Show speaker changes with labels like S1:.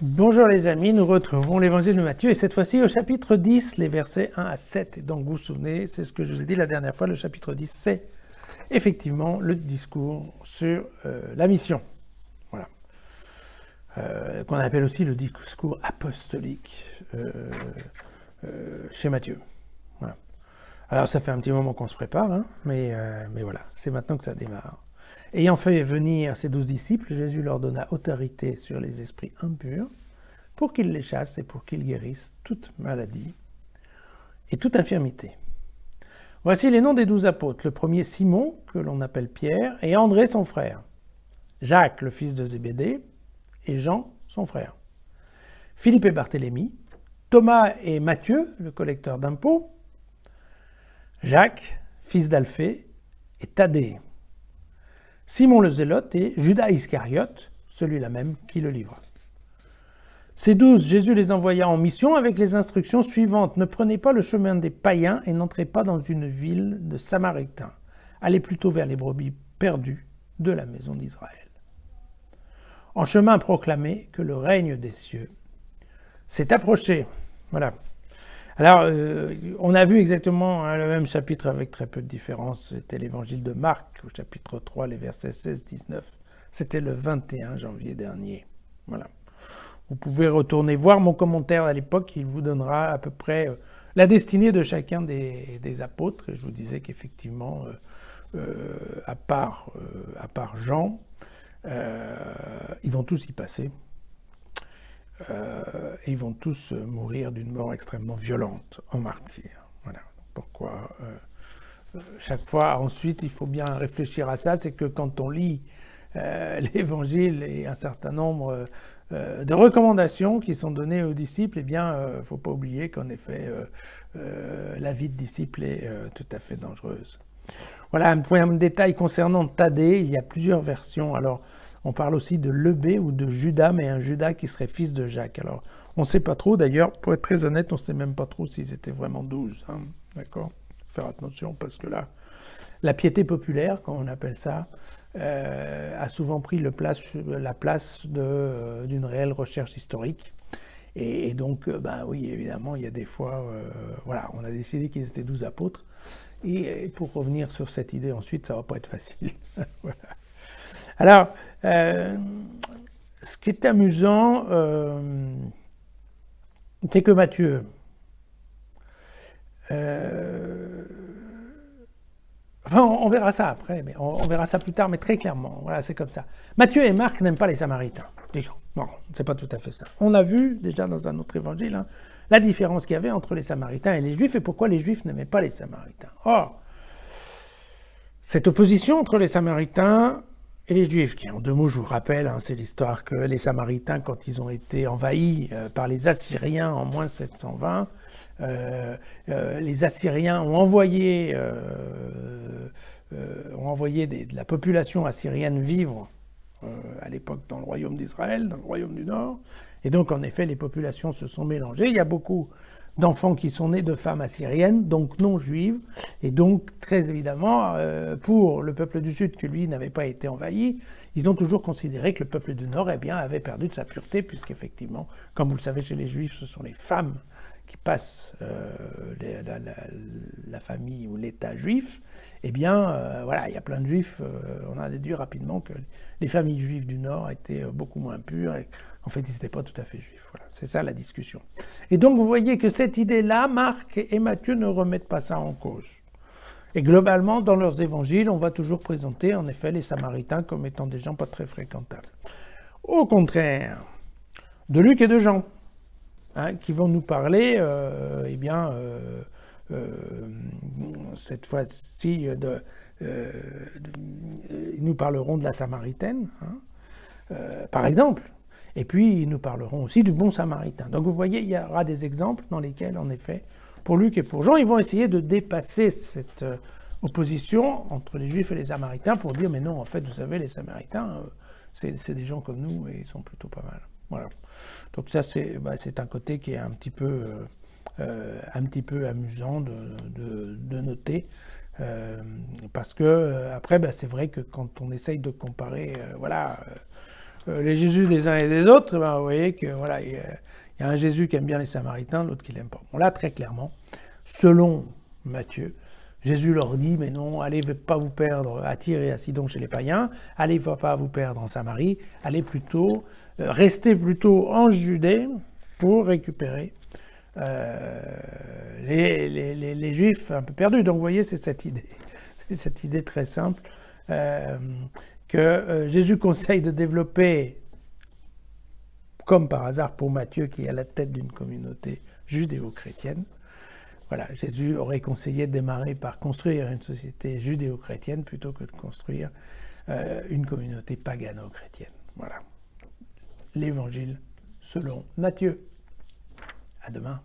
S1: Bonjour les amis, nous retrouvons l'évangile de Matthieu et cette fois-ci au chapitre 10, les versets 1 à 7. Et donc vous vous souvenez, c'est ce que je vous ai dit la dernière fois, le chapitre 10, c'est effectivement le discours sur la mission. Voilà. Qu'on appelle aussi le discours apostolique chez Matthieu. Voilà. Alors ça fait un petit moment qu'on se prépare, hein, mais voilà, c'est maintenant que ça démarre. Ayant fait venir ses 12 disciples, Jésus leur donna autorité sur les esprits impurs pour qu'ils les chassent et pour qu'ils guérissent toute maladie et toute infirmité. Voici les noms des 12 apôtres. Le premier, Simon, que l'on appelle Pierre, et André, son frère. Jacques, le fils de Zébédée, et Jean, son frère. Philippe et Barthélemy. Thomas et Matthieu, le collecteur d'impôts. Jacques, fils d'Alphée, et Thaddée. Simon le Zélote et Judas Iscariote, celui-là même qui le livra. Ces 12, Jésus les envoya en mission avec les instructions suivantes. Ne prenez pas le chemin des païens et n'entrez pas dans une ville de Samaritains. Allez plutôt vers les brebis perdues de la maison d'Israël. En chemin, proclamez que le règne des cieux s'est approché. Voilà. Alors, on a vu exactement le même chapitre avec très peu de différence. C'était l'évangile de Marc, au chapitre 3, les versets 16-19. C'était le 21 janvier dernier. Voilà. Vous pouvez retourner voir mon commentaire à l'époque, il vous donnera à peu près la destinée de chacun des apôtres. Et je vous disais qu'effectivement, à part Jean, ils vont tous y passer. Et ils vont tous mourir d'une mort extrêmement violente en martyr. Voilà. Pourquoi chaque fois, ensuite, il faut bien réfléchir à ça, c'est que quand on lit l'Évangile et un certain nombre de recommandations qui sont données aux disciples, eh bien, il ne faut pas oublier qu'en effet, la vie de disciple est tout à fait dangereuse. Voilà un point de détail concernant Thaddée, il y a plusieurs versions. Alors, on parle aussi de Lebé ou de Judas, mais un Judas qui serait fils de Jacques. Alors, on ne sait pas trop, d'ailleurs, pour être très honnête, on ne sait même pas trop s'ils étaient vraiment 12. Hein, d'accord ? Faire attention, parce que là, la piété populaire, comme on appelle ça, a souvent pris la place d'une réelle recherche historique. Et donc, ben oui, évidemment, il y a des fois, voilà, on a décidé qu'ils étaient 12 apôtres. Et pour revenir sur cette idée ensuite, ça ne va pas être facile. Voilà. Alors, ce qui est amusant, c'est que Matthieu, enfin, on verra ça après, mais on verra ça plus tard, mais très clairement, voilà, c'est comme ça. Matthieu et Marc n'aiment pas les Samaritains. Déjà, bon, c'est pas tout à fait ça. On a vu déjà dans un autre évangile hein, la différence qu'il y avait entre les Samaritains et les Juifs et pourquoi les Juifs n'aimaient pas les Samaritains. Or, cette opposition entre les Samaritains et les Juifs, qui en deux mots, je vous rappelle, hein, c'est l'histoire que les Samaritains, quand ils ont été envahis par les Assyriens en moins 720, les Assyriens ont envoyé de la population assyrienne vivre à l'époque dans le royaume d'Israël, dans le royaume du Nord. Et donc, en effet, les populations se sont mélangées. Il y a beaucoup d'enfants qui sont nés de femmes assyriennes, donc non juives. Et donc, très évidemment, pour le peuple du Sud, qui lui n'avait pas été envahi, ils ont toujours considéré que le peuple du Nord, eh bien, avait perdu de sa pureté, puisqu'effectivement, comme vous le savez, chez les Juifs, ce sont les femmes qui passent la famille ou l'État juif, eh bien, voilà, il y a plein de Juifs, on a déduit rapidement que les familles juives du Nord étaient beaucoup moins pures, et en fait, ils n'étaient pas tout à fait juifs. Voilà, c'est ça la discussion. Et donc, vous voyez que cette idée-là, Marc et Matthieu ne remettent pas ça en cause. Et globalement, dans leurs évangiles, on va toujours présenter, en effet, les Samaritains comme étant des gens pas très fréquentables. Au contraire, de Luc et de Jean, hein, qui vont nous parler, eh bien, cette fois-ci, ils nous parleront de la Samaritaine, hein, par exemple, et puis ils nous parleront aussi du bon Samaritain. Donc vous voyez, il y aura des exemples dans lesquels, en effet, pour Luc et pour Jean, ils vont essayer de dépasser cette opposition entre les Juifs et les Samaritains pour dire, mais non, en fait, vous savez, les Samaritains, c'est des gens comme nous et ils sont plutôt pas mal. Voilà. Donc ça, c'est un côté qui est un petit peu amusant de noter. Parce que, après, c'est vrai que quand on essaye de comparer, voilà, les Jésus des uns et des autres, ben, vous voyez que voilà, il y a un Jésus qui aime bien les Samaritains, l'autre qui l'aime pas. Bon, là, très clairement, selon Matthieu, Jésus leur dit, mais non, allez pas vous perdre à Tyr et à Sidon chez les païens, allez pas vous perdre en Samarie, allez plutôt, restez plutôt en Judée pour récupérer les Juifs un peu perdus. Donc vous voyez, c'est cette idée très simple que Jésus conseille de développer, comme par hasard pour Matthieu qui est à la tête d'une communauté judéo-chrétienne. Voilà, Jésus aurait conseillé de démarrer par construire une société judéo-chrétienne plutôt que de construire une communauté pagano-chrétienne. Voilà. L'évangile selon Matthieu. À demain.